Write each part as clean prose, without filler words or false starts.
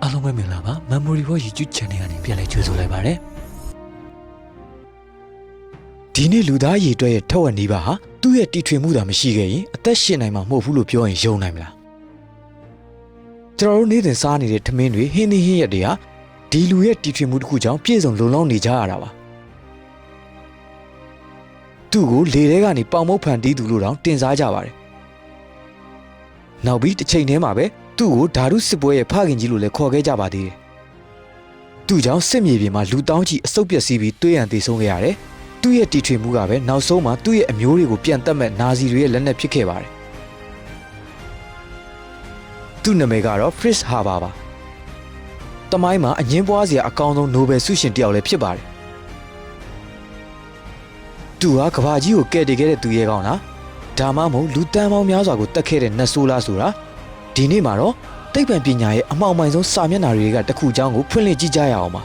အားလုံးပဲမင်္ဂလာပါ Memory for YouTube Channel ကနေပြန်လည်ကြိုဆိုလိုက်ပါတယ်ဒီနေ့လူသားရည်အတွက်ရဲ့ထက်ဝက်နီးပါဟာသူ့ရဲ့တီထွင်မှုသာမရှိခဲ့ရင်အသက်ရှင်နိုင်မှာမဟုတ်ဘူးလို့ပြောရင်ယုံနိုင်မလားကျွန်တော်တို့နေ့စဉ်စားနေတဲ့ထမင်းတွေဟင်းသီးဟင်းရက်တွေဟာဒီလူရဲ့တီထွင်မှုတစ်ခုကြောင့်ပြည့်စုံလုံလောက်နေကြရတာပါသူ့ကိုလေထဲကနေပေါင်မုတ်ဖန်တီးသူလို့တောင်တင်စားကြပါတယ်နောက်ပြီးတစ်ချိန်တည်းမှာပဲသူ့ကိုဓာတုစစ်ပွဲရဲ့ဖခင်ကြီးလို့လည်းခေါ်ခဲ့ကြပါသေးတယ်။သူ့ကြောင့်စစ်မြေပြင်မှာလူတောင်းကြီးအဆုတ်ပျက်စီးပြီးတွေးရန်သေဆုံးခဲ့ရတယ်။သူ့ရဲ့တီထွင်မှုကပဲနောက်ဆုံးမှာသူ့ရဲ့အမျိုးတွေကိုပြန်တက်မဲ့နာဇီတွေရဲ့လက်နက်ဖြစ်ခဲ့ပါတယ်။သူ့နာမည်ကတော့ Fritz Haber ပါ။တမိုင်းမှာအငင်းပွားစရာအကောင်းဆုံးနိုဘယ်ဆုရှင်တစ်ယောက်လည်းဖြစ်ပါတယ်။သူဟာကမ္ဘာကြီးကိုကယ်တင်ခဲ့တဲ့သူရဲ့ကောင်းလား။ဒါမှမဟုတ်လူတန်းပေါင်းများစွာကိုတတ်ခဲ့တဲ့နတ်ဆိုးလားဆိုတာဒီနေ့မှာတော့သိပ္ပံပညာရဲ့အမှောင်မိုင်ဆုံးစာမျက်နှာတွေကတစ်ခုချောင်းကိုဖွင့်လှစ်ကြည့်ကြရအောင်ပါ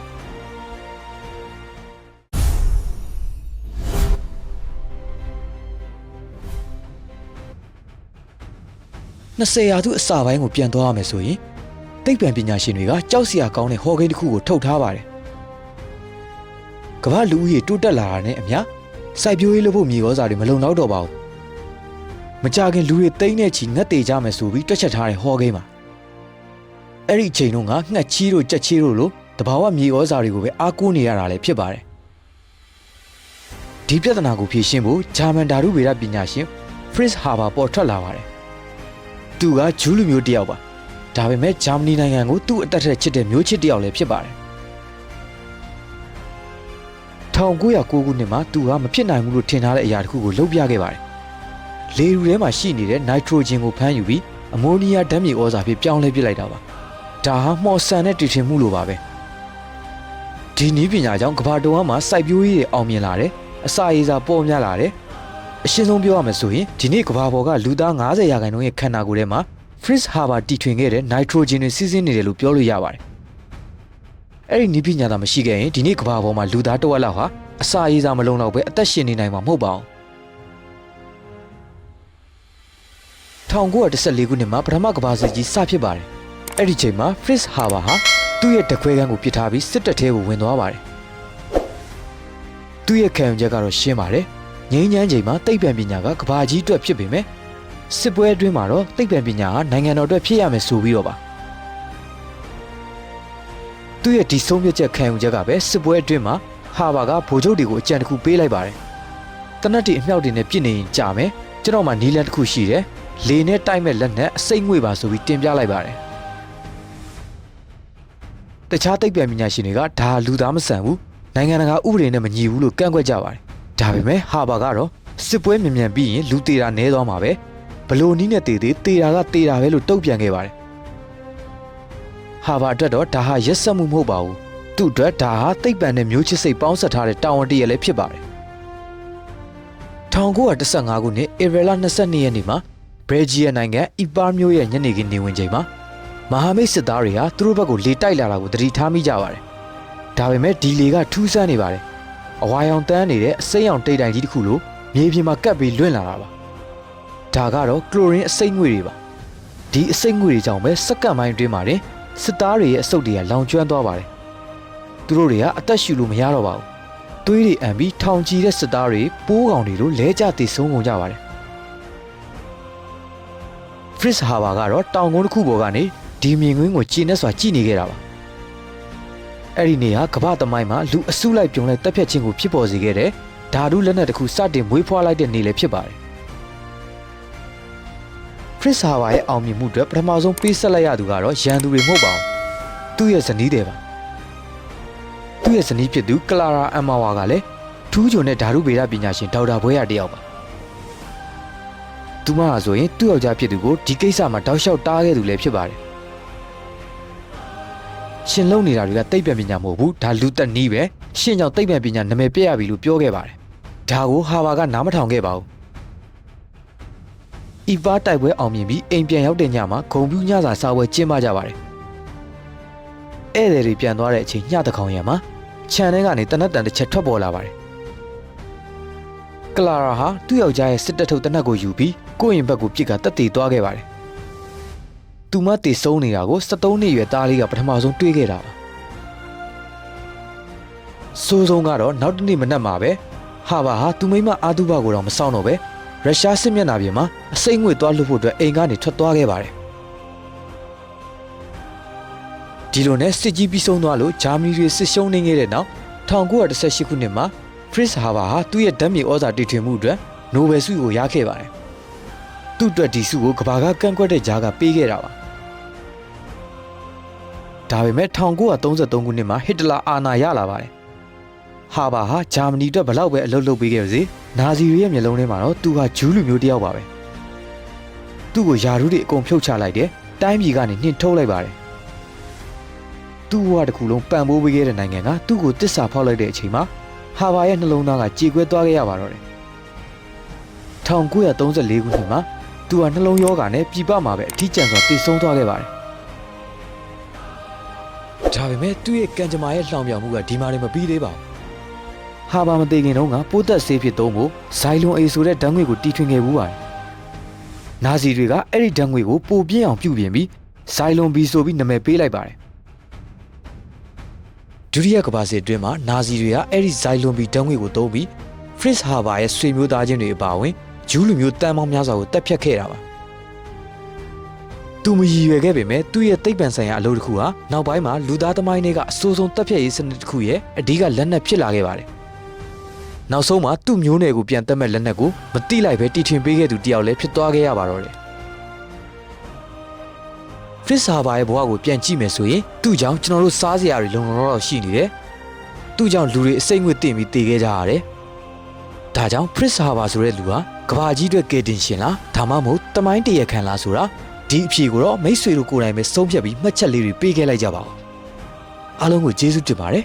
20ရာစုအစပိုင်းကိုပြန်သွားရမယ်ဆိုရင်သိပ္ပံပညာရှင်တွေကကြောက်စရာကောင်းတဲ့ဟော်ကိန်းတစ်ခုကိုထုတ်ထားပါတယ်ကမ္ဘာလူဦးရေတိုးတက်လာတာနဲ့အမျှစိုက်ပျိုးရေးလုပ်ဖို့မြေဩဇာတွေမလုံလောက်တော့ပါဘူးမကြခင်လူတွေတိမ့်တဲ့ချီငတ်တေကြမယ်ဆိုပြီးတွက်ချက်ထားတဲ့ဟောကိန်းမှာအဲ့ဒီအချိန်တုန်းကငှက်ချီးတို့ကြက်ချီးတို့လိုတဘာဝမြေဩဇာတွေကိုပဲအားကိုးနေရတာလည်းဖြစ်ပါတယ်ဒီပြဿနာကိုဖြေရှင်းဖို့ဂျာမန်ဓာတုဗေဒပညာရှင် Fritz Haber ပေါ်ထွက်လာပါတယ်သူကဂျူးလူမျိုးတစ်ယောက်ပါဒါပေမဲ့ဂျာမနီနိုင်ငံကိုသူ့အသက်ထက်ချစ်တဲ့မျိုးချစ်တစ်ယောက်လည်းဖြစ်ပါတယ်1909ခုနှစ်မှာသူကမဖြစ်နိုင်ဘူးလို့ထင်ထားတဲ့အရာတစ်ခုကိုလုပ်ပြခဲ့ပါတယ်လေထူထဲမှာရှိနေတဲ့နိုက်ထရိုဂျင်ကိုဖမ်းယူပြီးအမိုနီးယားဓာတ်မြေဩဇာဖြစ်ပြောင်းလဲပစ်လိုက်တာပါဒါဟာမှော်ဆန်တဲ့တီထွင်မှုလိုပါပဲဒီနည်းပညာကြောင့်ကမ္ဘာတဝန်းမှာစိုက်ပျိုးရေးတွေအောင်မြင်လာတယ်အစာရေစာပေါ်များလာတယ်အရှင်းဆုံးပြောရမယ်ဆိုရင်ဒီနေ့ကမ္ဘာပေါ်ကလူသား90ရာခိုင်နှုန်းရဲ့ခန္ဓာကိုယ်ထဲမှာ Fritz Haber တီထွင်ခဲ့တဲ့နိုက်ထရိုဂျင်တွေစီးဆင်းနေတယ်လို့ပြောလို့ရပါတယ်အဲ့ဒီနည်းပညာသာမရှိခဲ့ရင်ဒီနေ့ကမ္ဘာပေါ်မှာလူသားတစ်ဝက်လောက်ဟာအစာရေစာမလုံလောက်ပဲအသက်ရှင်နေနိုင်မှာမဟုတ်ပါဘူး1914ခုနှစ်မှာပထမကမ္ဘာစစ်ကြီးစဖြစ်ပါတယ်။အဲ့ဒီချိန်မှာ Fritz Haber ဟာသူ့ရဲ့တခွဲခန်းကိုပစ်ထားပြီးစစ်တပ်ထဲကိုဝင်သွားပါတယ်။သူ့ရဲ့ခံယူချက်ကတော့ရှင်းပါတယ်။ငြိမ်းချမ်းချိန်မှာသိပ္ပံပညာကကမ္ဘာကြီးအတွက်ဖြစ်ပေမဲ့စစ်ပွဲအတွင်းမှာတော့သိပ္ပံပညာဟာနိုင်ငံတော်အတွက်ဖြစ်ရမယ်ဆိုပြီးတော့ပါ။သူ့ရဲ့ဒီဆုံးဖြတ်ချက်ခံယူချက်ကပဲစစ်ပွဲအတွင်းမှာ Haber ကဗိုလ်ချုပ်တွေကိုအကြံတစ်ခုပေးလိုက်ပါတယ်။တနက်တွေအမြောက်တွေနဲ့ပြစ်နေရင်ကြာမယ်။ကျွန်တော်မှနီလန်တစ်ခုရှိတယ်။လေနဲ့တိုက်မဲ့လက်နဲ့အစိမ့်ငွေပါဆိုပြီးတင်ပြလိုက်ပါတယ်တခြားသိပ္ပံပညာရှင်တွေကဒါလူသားမဆန်ဘူးနိုင်ငံတကာဥပဒေနဲ့မညီဘူးလို့ကန့်ကွက်ကြပါတယ်ဒါပေမဲ့ဟာဘာကတော့စစ်ပွဲမြန်မြန်ပြီးရင်လူသေးတာနဲသွားမှာပဲဘလို့နီးနဲ့သေးတာကသေးတာပဲလို့တုံ့ပြန်ခဲ့ပါတယ်ဟာဘာအတွက်တော့ဒါဟာရက်စက်မှုမဟုတ်ပါဘူးသူ့အတွက်ဒါဟာသိပ္ပံနဲ့မျိုးချစ်စိတ်ပေါင်းစပ်ထားတဲ့တာဝန်တရလည်းဖြစ်ပါတယ်1915ခုနှစ်ဧပြီလ22ရက်နေ့မှာဘယ်ဂျီယံနိုင်ငံအီပါမြို့ရဲ့ညနေခင်းနေဝင်ချိန်မှာမဟာမိတ်စစ်သားတွေဟာသူတို့ဘက်ကိုလေတိုက်လာတာကိုသတိထားမိကြပါတယ်။ဒါပေမဲ့ဒီလေကထူးဆန်းနေပါတယ်။အဝါရောင်တန်းနေတဲ့အစိမ်းရောင်တိတ်တိုင်ကြီးတစ်ခုလိုမြေပြင်မှာကပ်ပြီးလွင့်လာတာပါ။ဒါကတော့ကလိုရင်းအစိမ်းငွေတွေပါ။ဒီအစိမ်းငွေတွေကြောင့်ပဲစက္ကန့်ပိုင်းအတွင်းမှာတင်စစ်သားတွေရဲ့အဆုတ်တွေကလောင်ကျွမ်းသွားပါတယ်။သူတို့တွေကအသက်ရှူလို့မရတော့ပါဘူး။သွေးတွေအန်ပြီးထောင်ချီတဲ့စစ်သားတွေပိုးကောင်တွေလိုလဲကျသေဆုံးကုန်ကြပါတယ်Fritz Haber ကတော့တောင်ကုန်းတစ်ခုပေါ်ကနေဒီမြင်ကွင်းကိုကျဉ်နဲ့စွာကြည့်နေခဲ့တာပါအဲ့ဒီနေ့ဟာကမ္ဘာသမိုင်းမှာလူအစုလိုက်ပြုံလိုက်တပ်ဖြတ်ခြင်းကိုဖြစ်ပေါ်စေခဲ့တဲ့ဓာတုလက်နက်တစ်ခုစတင်မွေးဖွားလိုက်တဲ့နေ့လည်းဖြစ်ပါတယ် Fritz Haber ရဲ့အောင်မြင်မှုအတွက်ပထမဆုံးပေးဆက်လိုက်ရသူကတော့ရန်သူတွေမဟုတ်ပါဘူးသူ့ရဲ့ဇနီးတွေပါသူ့ရဲ့ဇနီးဖြစ်သူကလာရာအမ်မာဝါကလည်းထူးချွန်တဲ့ဓာတုဗေဒပညာရှင်ဒေါက်တာဘွဲရတယောက်ပါသူမဟာဆိုရင်သူ့ယောက်ျားဖြစ်သူကိုဒီကိစ္စမှာတောက်လျှောက်တားခဲ့သူလည်းဖြစ်ပါတယ်ရှင်လုံနေတာတွေကသိပ္ပံပညာမဟုတ်ဘူးဒါလူသက်နည်းပဲရှင်ကြောင့်သိပ္ပံပညာနာမည်ပြရပြီလို့ပြောခဲ့ပါတယ်ဒါကိုဟာဘာကနားမထောင်ခဲ့ပါဘူးအီပါတိုက်ပွဲအောင်မြင်ပြီးအိမ်ပြန်ရောက်တဲ့ညမှာဂုံပြူးညစာစားပွဲကျင်းပကြပါတယ်ဧည့်သည်တွေပြန်သွားတဲ့အချိန်ညတကောင်ရံမှာခြံထဲကနေတနက်တန်တစ်ချက်ထွက်ပေါ်လာပါတယ်ကလာရာဟာသူ့ယောက်ျားရဲ့စစ်တပ်ထုတ်တနက်ကိုယူပြီးကိုယ့်ရင်ဘက်ကိုပြစ်ကတက်တည်သွားခဲ့ပါတယ်။သူ သူမတည်ဆုံးနေတာကို73နှစ်ရွယ်သားလေးကပထမဆုံးတွေးခဲ့တာပါစိုးဆုံးကတော့နောက်တစ်နေ့မနက်မှာပဲဟာဘာဟာသူမိမအာတုဘကိုတော့မဆောင်တော့ပဲရုရှားစစ်မျက်နှာပြင်မှာအစိမ့်ငွေသွားလွှတ်ဖို့အတွက်အိမ်ကနေထွက်သွားခဲ့ပါတယ်ဒီလိုနဲ့စစ်ကြီးပြီးဆုံးသွားလို့ဂျာမနီတွေစစ်ရှုံးနေခဲ့တဲ့နောက်1918ခုနှစ်မှာဖရစ်ဟာဘာဟာသူ့ရဲ့ဓာတ်မြေဩဇာတီထွင်မှုအတွက်နိုဘယ်ဆုကိုရခဲ့ပါတယ်သူ့အတွက်ဒီဆုကိုကမ္ဘာကကန့်ကွက်တဲ့ကြားကပေးခဲ့တာပါဒါပေမဲ့1933ခုနှစ်မှာဟစ်တလာအာဏာရလာပါတယ်ဟာဘာဟာဂျာမနီအတွက်ဘလောက်ပဲအလုပ်လုပ်ပေးခဲ့ပါစေနာဇီတွေရဲ့မျက်လုံးထဲမှာတော့သူဟာဂျူးလူမျိုးတစ်ယောက်ပါပဲသူ့ကိုယာရုတွေအကုန်ဖြုတ်ချလိုက်တယ်တိုင်းပြည်ကနေနှင်ထုတ်လိုက်ပါတယ်သူ့ဘဝတစ်ခုလုံးပံ့ပိုးပေးခဲ့တဲ့နိုင်ငံကသူ့ကိုတစ္ဆာဖောက်လိုက်တဲ့အချိန်မှာဟာဘာရဲ့နှလုံးသားကကြေကွဲသွားခဲ့ရပါတော့တယ်1934ခုနှစ်မှာသူဟာနှလုံးရောဂါနဲ့ပြည်ပမှာပဲအထီးကျန်စွာတည်ဆုံးသွားခဲ့ပါတယ်ဒါပေမဲ့သူ့ရဲ့ကံကြမ္မာရဲ့လှောင်ပြောင်မှုကဒီမှာလည်းမပြီးသေးပါဘူးဟာဘာမသိခင်တုန်းကပိုးသက်ဆေးဖြစ်သုံးဖို့ဇိုင်လွန်အေဆိုတဲ့ဓာတ်ငွေကိုတီထွင်ခဲ့ဘူးပါတယ်နာဇီတွေကအဲ့ဒီဓာတ်ငွေကိုပိုပြင်းအောင်ပြုပြင်ပြီးဇိုင်လွန်ဘီဆိုပြီးနာမည်ပေးလိုက်ပါတယ်ဒုတိယကမ္ဘာစစ်အတွင်းမှာနာဇီတွေကအဲ့ဒီဇိုင်လွန်ဘီဓာတ်ငွေကိုသုံးပြီးဖရစ်ဟာဘာရဲ့ဆွေမျိုးသားချင်းတွေအပါအဝင်ဂျူးလူမျိုးတန်ပေါင်းများစွာကိုတပ်ဖြတ်ခဲ့တာပါသူမရည်ရွယ်ခဲ့ပေမဲ့သူ့ရဲ့သိပ္ပံဆိုင်ရာအလုပ်တစ်ခုဟာနောက်ပိုင်းမှာလူသားသမိုင်းတွေကအဆိုးဆုံးတပ်ဖြတ်ရေးစနစ်တစ်ခုရဲ့အဓိကလက်နက်ဖြစ်လာခဲ့ပါတယ်နောက်ဆုံးမှာသူ့မျိုးနယ်ကိုပြန်တက်မဲ့လက်နက်ကိုမတိလိုက်ပဲတီထွင်ပေးခဲ့သူတယောက်လည်းဖြစ်သွားခဲ့ရပါတော့တယ်ဖရစ်ဟာဘာရဲ့ဘဝကိုပြန်ကြည့်မယ်ဆိုရင်သူ့ကြောင့်ကျွန်တော်တို့စားစရာတွေလုံလုံလောက်ရှိနေတယ်သူ့ကြောင့်လူတွေအစိမ့်ငွေတင်ပြီးတည်ခဲ့ကြရတယ်ဒါကြောင့်ဖရစ်ဟာဘာဆိုတဲ့လူဟာကဘာကြီးအတွက်ကယ်တင်ရှင်လားဒါမှမဟုတ်တမိုင်းတရခံလားဆိုတာဒီအဖြေကိုတော့မိတ်ဆွေတို့ကိုယ်တိုင်ပဲဆုံးဖြတ်ပြီးမှတ်ချက်လေးတွေပေးခဲ့လိုက်ကြပါဦးအားလုံးကိုကျေးဇူးတင်ပါတယ်